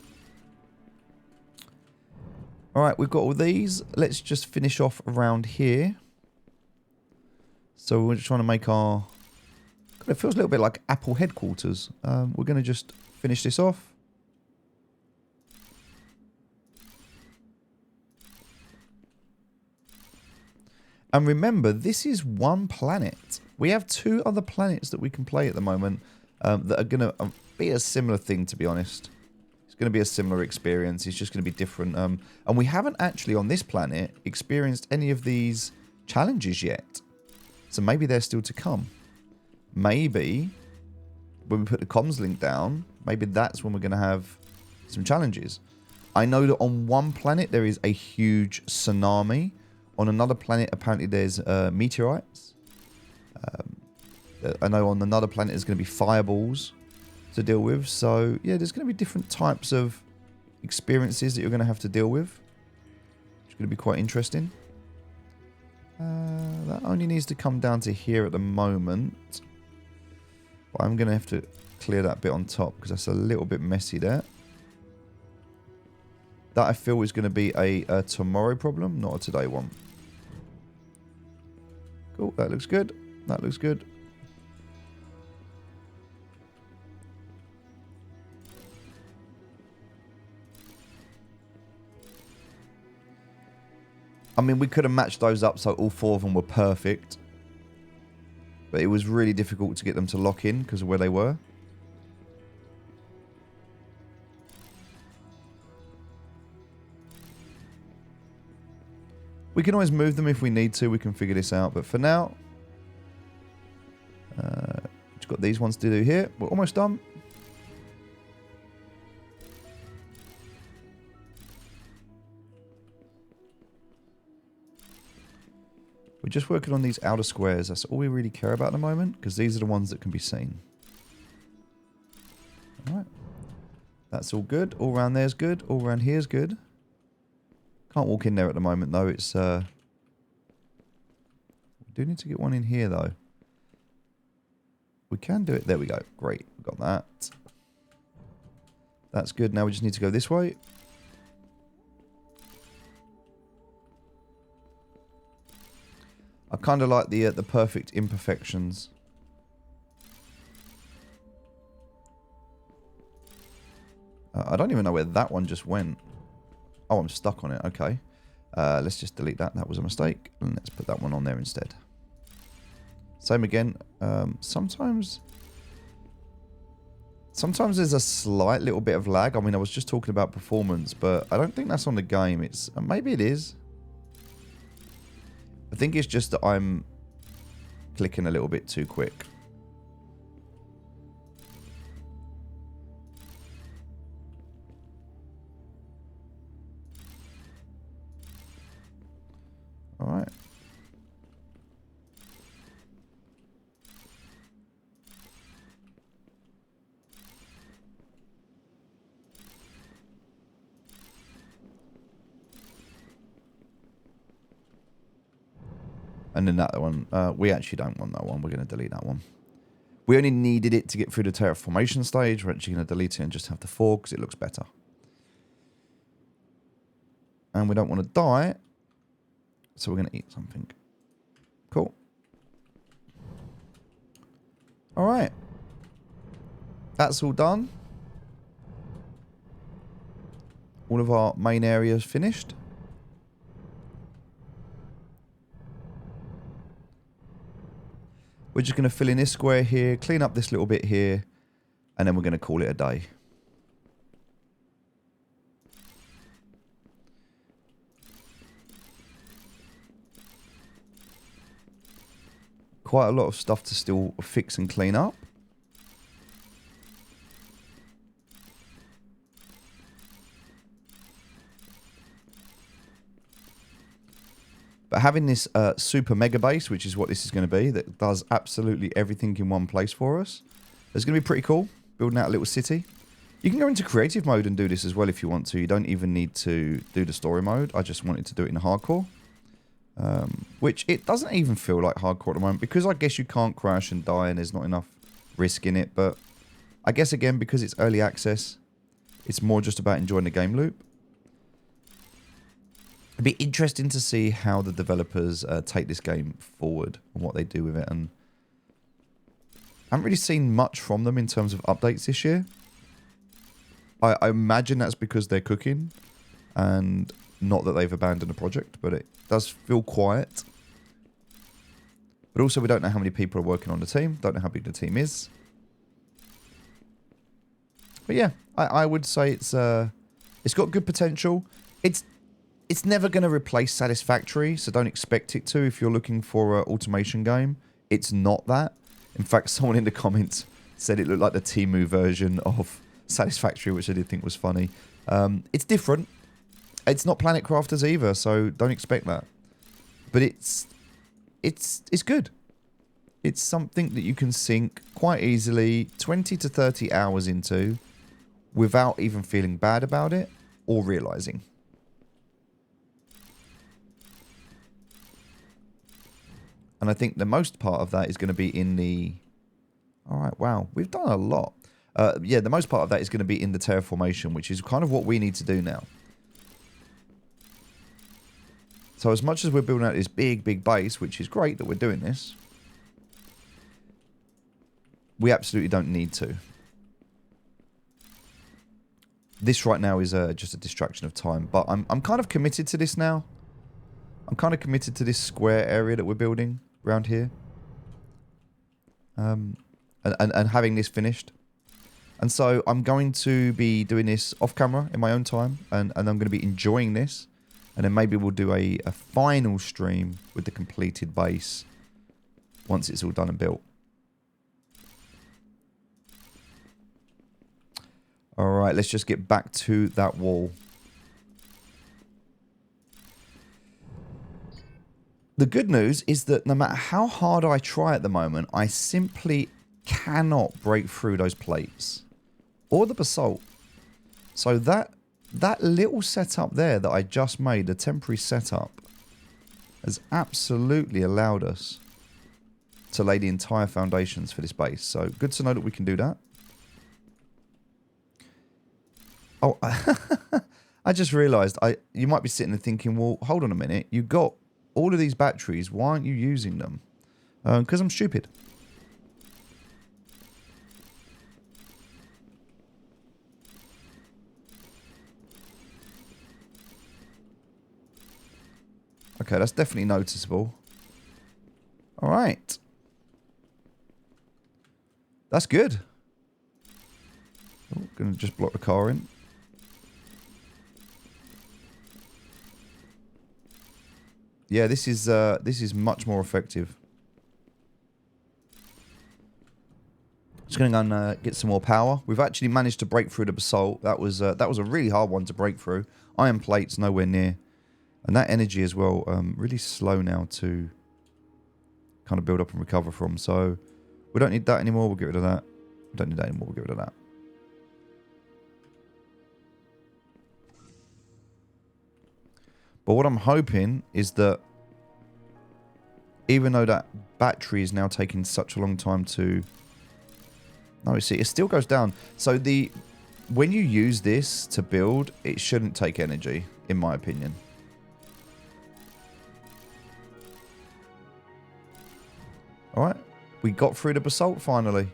All right, we've got all these. Let's just finish off around here. So we're just trying to make our... It feels a little bit like Apple headquarters. We're going to just finish this off. And remember, this is one planet. We have 2 other planets that we can play at the moment that are going to be a similar thing, to be honest. It's going to be a similar experience. It's just going to be different. And we haven't actually, on this planet, experienced any of these challenges yet. So maybe they're still to come. Maybe, when we put the comms link down, maybe that's when we're going to have some challenges. I know that on one planet, there is a huge tsunami. On another planet, apparently there's meteorites. I know on another planet there's going to be fireballs to deal with. So, yeah, there's going to be different types of experiences that you're going to have to deal with. It's going to be quite interesting. That only needs to come down to here at the moment. But I'm going to have to clear that bit on top because that's a little bit messy there. That I feel is going to be a tomorrow problem, not a today one. Cool, that looks good. That looks good. I mean, we could have matched those up so all 4 of them were perfect. But it was really difficult to get them to lock in because of where they were. We can always move them if we need to. We can figure this out. But for now, we've got these ones to do here. We're almost done. We're just working on these outer squares. That's all we really care about at the moment, because these are the ones that can be seen. All right. That's all good. All around there's good. All around here's good. Can't walk in there at the moment, though. It's, we do need to get one in here, though. We can do it. There we go. Great. We've got that. That's good. Now we just need to go this way. I kind of like the perfect imperfections. I don't even know where that one just went. Oh, I'm stuck on it. Okay. Let's just delete that. That was a mistake. And let's put that one on there instead. Same again. Sometimes there's a slight little bit of lag. I mean, I was just talking about performance, but I don't think that's on the game. It's maybe it is. I think it's just that I'm clicking a little bit too quick. All right. And then that one, we actually don't want that one. We're going to delete that one. We only needed it to get through the terraformation stage. We're actually going to delete it and just have the 4 because it looks better. And we don't want to die, so we're going to eat something. Cool. All right. That's all done. All of our main areas finished. We're just going to fill in this square here, clean up this little bit here, and then we're going to call it a day. Quite a lot of stuff to still fix and clean up. But having this super mega base, which is what this is going to be, that does absolutely everything in one place for us, is going to be pretty cool. Building out a little city. You can go into creative mode and do this as well if you want to. You don't even need to do the story mode. I just wanted to do it in hardcore. Which it doesn't even feel like hardcore at the moment, because I guess you can't crash and die and there's not enough risk in it. But I guess, again, because it's early access, it's more just about enjoying the game loop. It'd be interesting to see how the developers take this game forward and what they do with it. And I haven't really seen much from them in terms of updates this year. I imagine that's because they're cooking and not that they've abandoned the project, but it does feel quiet. But also we don't know how many people are working on the team, don't know how big the team is. But yeah, I would say it's got good potential. It's never going to replace Satisfactory, so don't expect it to if you're looking for an automation game. It's not that. In fact, someone in the comments said it looked like the Temu version of Satisfactory, which I did think was funny. It's different. It's not Planet Crafters either, so don't expect that. But it's good. It's something that you can sink quite easily 20 to 30 hours into without even feeling bad about it or realizing. And I think the most part of that is going to be in the... Alright, wow. We've done a lot. Yeah, the most part of that is going to be in the terraformation, which is kind of what we need to do now. So as much as we're building out this big, big base, which is great that we're doing this, we absolutely don't need to. This right now is just a distraction of time, but I'm kind of committed to this now. I'm kind of committed to this square area that we're building around here. And having this finished. And so I'm going to be doing this off camera in my own time, and I'm going to be enjoying this. And then maybe we'll do a final stream with the completed base once it's all done and built. Alright, let's just get back to that wall. The good news is that no matter how hard I try at the moment, I simply cannot break through those plates. Or the basalt. So that little setup there that I just made, the temporary setup, has absolutely allowed us to lay the entire foundations for this base. So good to know that we can do that. Oh, I just realised you might be sitting there thinking, well, hold on a minute. You got all of these batteries. Why aren't you using them? Because I'm stupid. Okay, that's definitely noticeable. All right. That's good. Oh, gonna just block the car in. Yeah, this is much more effective. Just gonna go and get some more power. We've actually managed to break through the basalt. That was a really hard one to break through. Iron plates nowhere near, and that energy as well. Really slow now to kind of build up and recover from. So we don't need that anymore. We'll get rid of that. We don't need that anymore. We'll get rid of that. But what I'm hoping is that even though that battery is now taking such a long time to... No, see, it still goes down. So when you use this to build, it shouldn't take energy, in my opinion. Alright, we got through the basalt finally.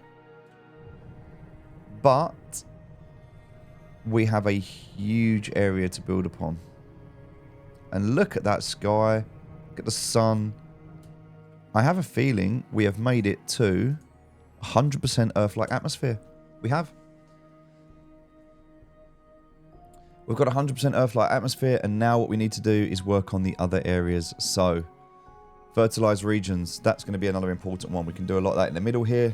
But we have a huge area to build upon. And look at that sky. Look at the sun. I have a feeling we have made it to 100% Earth-like atmosphere. We have. We've got 100% Earth-like atmosphere, and now what we need to do is work on the other areas. So, fertilized regions. That's going to be another important one. We can do a lot of that in the middle here.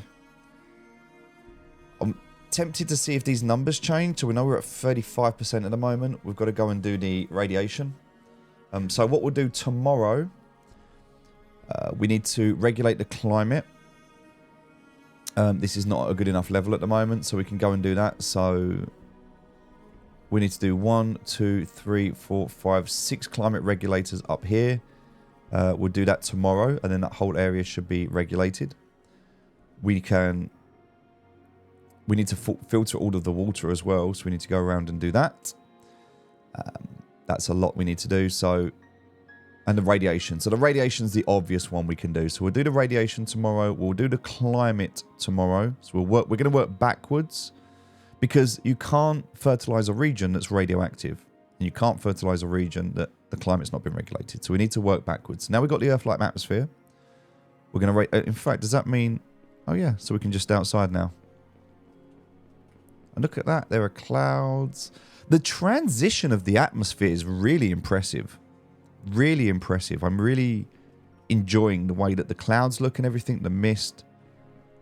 I'm tempted to see if these numbers change. So we know we're at 35% at the moment. We've got to go and do the radiation. So what we'll do tomorrow, we need to regulate the climate. This is not a good enough level at the moment, so we can go and do that. So we need to do 1, 2, 3, 4, 5, 6 climate regulators up here. We'll do that tomorrow, and then that whole area should be regulated. We need to filter all of the water as well, so we need to go around and do that. That's a lot we need to do. So, and the radiation. So the radiation's the obvious one we can do. So we'll do the radiation tomorrow. We'll do the climate tomorrow. So we're going to work backwards, because you can't fertilize a region that's radioactive, and you can't fertilize a region that the climate's not been regulated. So we need to work backwards. Now we've got the Earth-like atmosphere. We're going to in fact, does that mean... Oh yeah, so we can just outside now. And look at that. There are clouds. The transition of the atmosphere is really impressive. Really impressive. I'm really enjoying the way that the clouds look and everything, the mist.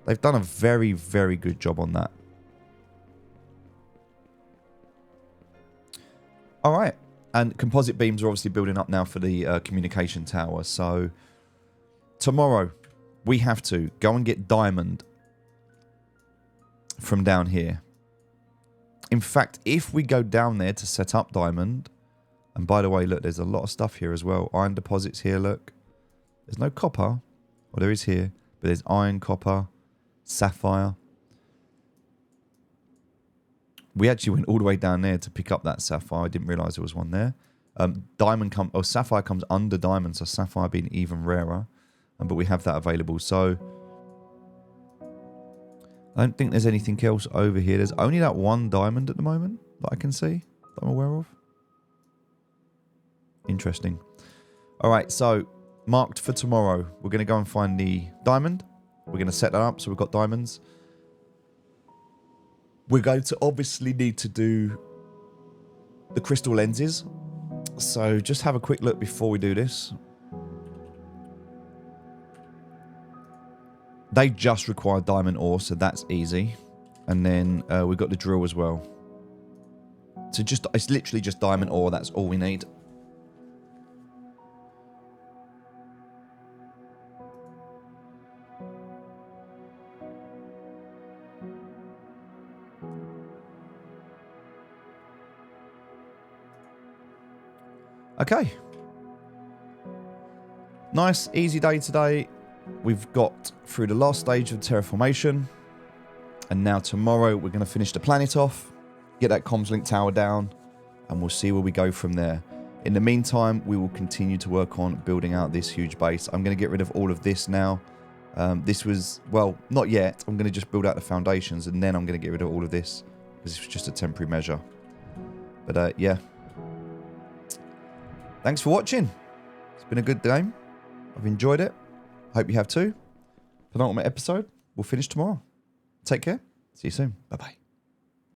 They've done a very, very good job on that. All right. And composite beams are obviously building up now for the communication tower. So tomorrow we have to go and get diamond from down here. In fact, if we go down there to set up diamond, and by the way, look, there's a lot of stuff here as well. Iron deposits here, look. There's no copper. Well, there is here, but there's iron, copper, sapphire. We actually went all the way down there to pick up that sapphire. I didn't realize there was one there. Sapphire comes under diamond, so sapphire being even rarer. But we have that available. So I don't think there's anything else over here. There's only that one diamond at the moment that I can see, that I'm aware of. Interesting. All right, so marked for tomorrow. We're going to go and find the diamond. We're going to set that up so we've got diamonds. We're going to obviously need to do the crystal lenses. So just have a quick look before we do this. They just require diamond ore, so that's easy. And then we've got the drill as well. So it's literally just diamond ore, that's all we need. Okay. Nice, easy day today. We've got through the last stage of terraformation. And now tomorrow we're going to finish the planet off. Get that comms link tower down. And we'll see where we go from there. In the meantime, we will continue to work on building out this huge base. I'm going to get rid of all of this now. This was, well, not yet. I'm going to just build out the foundations. And then I'm going to get rid of all of this. Because it's just a temporary measure. But yeah. Thanks for watching. It's been a good game. I've enjoyed it. Hope you have too. Penultimate episode. We'll finish tomorrow. Take care. See you soon. Bye-bye.